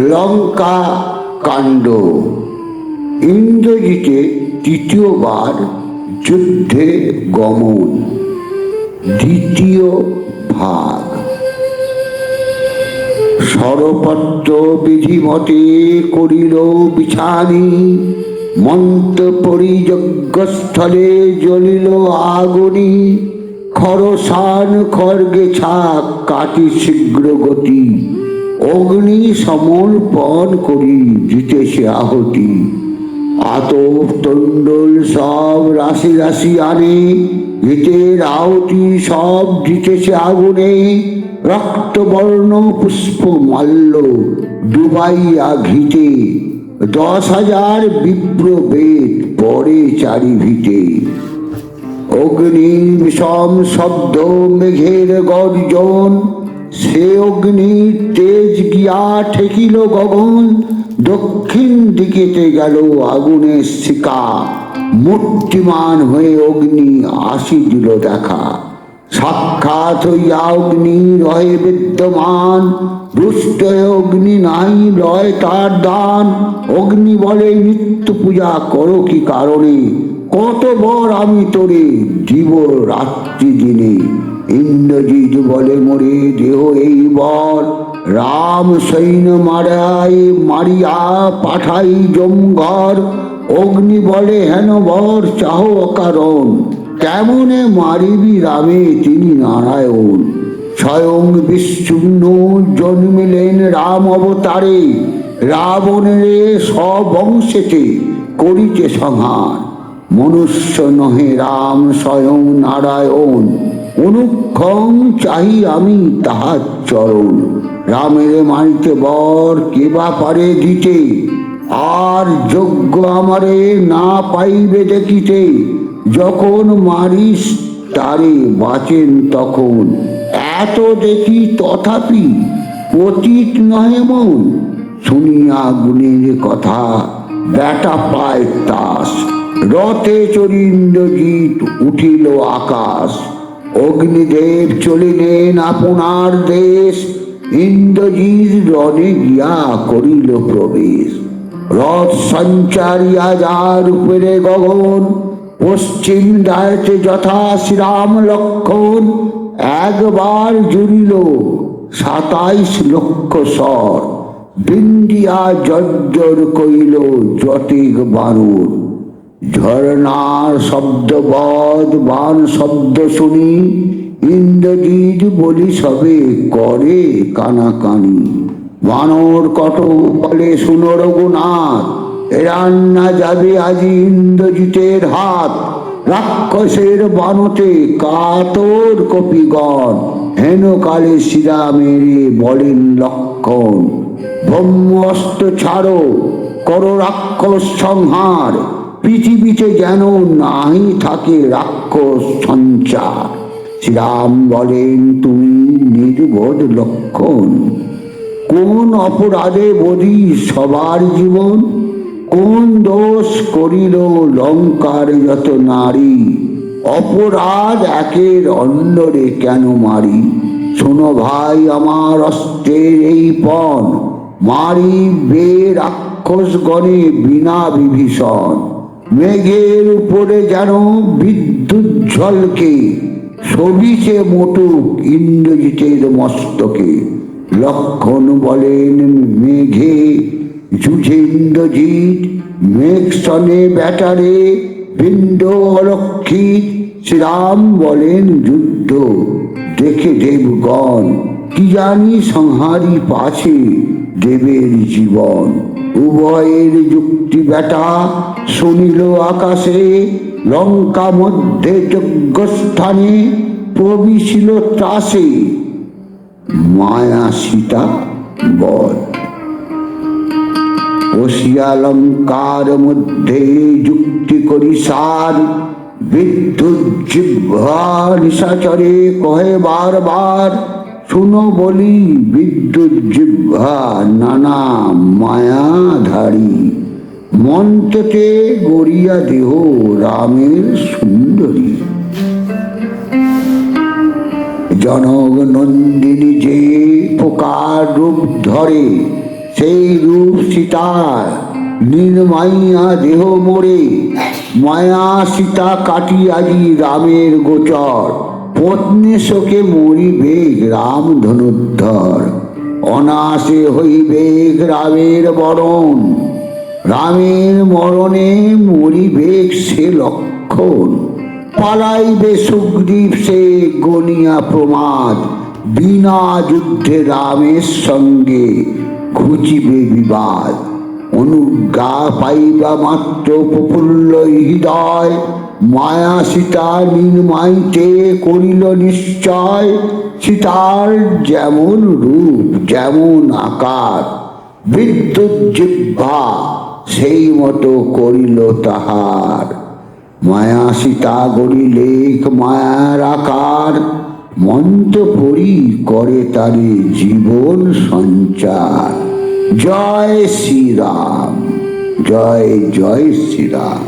লঙ্কা কাণ্ড। ইন্দ্রজিতের তৃতীয়বার যুদ্ধে গমন, দ্বিতীয় ভাগ। সরপত্র বিধিমতে করিল বিছানি, মন্ত্রপরি যজ্ঞস্থলে জ্বলিল আগুনি। খরসান খড়গে ছাক কাটি শীঘ্র গতি, অগ্নি সমর্পণ করি দিতেছে আহুতি। আতপ তণ্ডল সব রাশি রাশি আনে, ঘিতের আহুতি সব দিতেছে আগুনে। রক্তবর্ণ পুষ্প মাল্য ডুবাইয়া ঘিতে, 10,000 বিপ্র বেদ পরে চারি ভিতে। অগ্নির বিষম শব্দ মেঘের গর্জন, সে অগ্নির তেজ গিয়া ঠেকিল গগন। দক্ষিণ দিকেতে গেল আগুনের শিকা, মূর্তিমান হয়ে অগ্নি আসি দিল দেখা। সাক্ষাৎ হইয়া অগ্নি রহে বিদ্যমান, রুষ্ট অগ্নি নাই লয় তার দান। অগ্নি বলে নিত্য পূজা করো কি কারণে, কত বর আমি তোরে জীব রাত্রি দিনে। ইন্দ্রজিৎ বলে মোরে দেহ এই বর, রাম সৈন্য মারিয়া পাঠাই জমঘর। অগ্নি বলে হেন বর চাহ অকারণ, কেমনে মারিবি রামে তিনি নারায়ণ। স্বয়ং বিষ্ণু জন্মিলেন রাম অবতারে, রাবণের সবংশেতে করিতে সংহার। মনুষ্য নহে রাম স্বয়ং নারায়ণ, অনুক্ষণ চাহি আমি তাহার চরণ। রামের মারিতে বর কেবা পারে দিতে, আর যোগ্য আমারে না পাইবে দেখিতে। যখন মারিস তারে বাঁচেন তখন, এত দেখি তথাপি পতিত নহে মন। শুনিয়া গুণের কথা বেটা পায় তাস, রথে চড়ি ইন্দ্রজিৎ উঠিল আকাশ। অগ্নিদেব চলিলেন আপনার দেশ, ইন্দ্রজিৎ রণে গিয়া করিল প্রবেশ। রথ সঞ্চারিয়া যার উপরে গগন, পশ্চিম দায়তে যথা শ্রীরাম লক্ষণ। একবার জুড়িল 27 লক্ষ স্বর, বিন্দিয়া জর্জর কইল যতিক বানর। ঝরনার শব্দ বধ বান শব্দ শুনি, ইন্দ্রজিৎ বলি সবে করে কানাকানি। বানর কত বলে শুনো রঘুনাথ, রান্না যাবে আজি ইন্দ্রজিতের হাত। রাক্ষসের বানতে কাতর কপিগণ, হেন কালে শ্রীরামেরে বলেন লক্ষণ। ব্রহ্মাস্ত্র ছাড়ো করো রাক্ষস সংহার, পৃথিবীতে যেন নাহি থাকে রাক্ষস সঞ্চার। শ্রীরাম বলেন তুমি নির্বোধ লক্ষণ, কোন অপরাধে বধি সবার জীবন। কোন দোষ করিল লঙ্কার যত নারী, অপরাধ একের অন্যরে কেন মারি। শোনো ভাই আমার অস্ত্রের এই পণ, মারিবে রাক্ষস গণে বিনা বিভীষণ। মেঘের উপরে যেন বিদ্যুৎ ঝলকে, শোভিছে মোটুক ইন্দ্রজিতের মস্তকে। লক্ষণ বলেন মেঘে যুঝে ইন্দ্রজিৎ, মেঘ সনে ব্যাটারে বিন্দ অলক্ষিত। শ্রীরাম বলেন যুদ্ধ দেখে দেবগণ, কি জানি সংহারি পাছে দেবের জীবন। উভয়ের যুক্তি বেটা শুনিল আকাশে, লঙ্কা মধ্যে যজ্ঞস্থানে প্রবিশিল ত্রাসে। মায়া সীতা বধ। বসিয়া লঙ্কার মধ্যে যুক্তি করি সার, বিদ্যুৎ জিহ্বা নিশাচরে কহে বারবার। শুনো বলি বিদ্যুৎ জিহ্বা নানা মায়াধারী, মন্ত্রতে গড়িয়া দেহ রামের সুন্দরী। জনক নন্দিনী যে পোকার রূপ ধরে, সেই রূপ সীতার নির্মাইয়া দেহ মোরে, মায়া সীতা কাটি আজি রামের গোচর, পত্নী শোকে মরিবে রাম ধনুদ্ধর, অনাসে হইবে রামের বরণ, রামের মরণে মরিবে সে লক্ষণ, পালাইবে সুগ্রীব সে গনিয়া প্রমাদ, বিনা যুদ্ধে রামের সঙ্গে ঘুচিবে বিবাদ, অনুজ্ঞা পাইবা মাত্র প্রফুল্ল হৃদয়, মায়া সীতা নির্মাইতে করিল নিশ্চয়, সীতার যেমন রূপ যেমন আকার, বিদ্যুৎ জিহ্বা সেই মতো করিল তাহার, মায়া সীতা গড়িলে মায়ার আকার, মন্ত্র পড়ি করে তারে জীবন সঞ্চার। জয় শ্রীরাম, জয় জয় শ্রীরাম।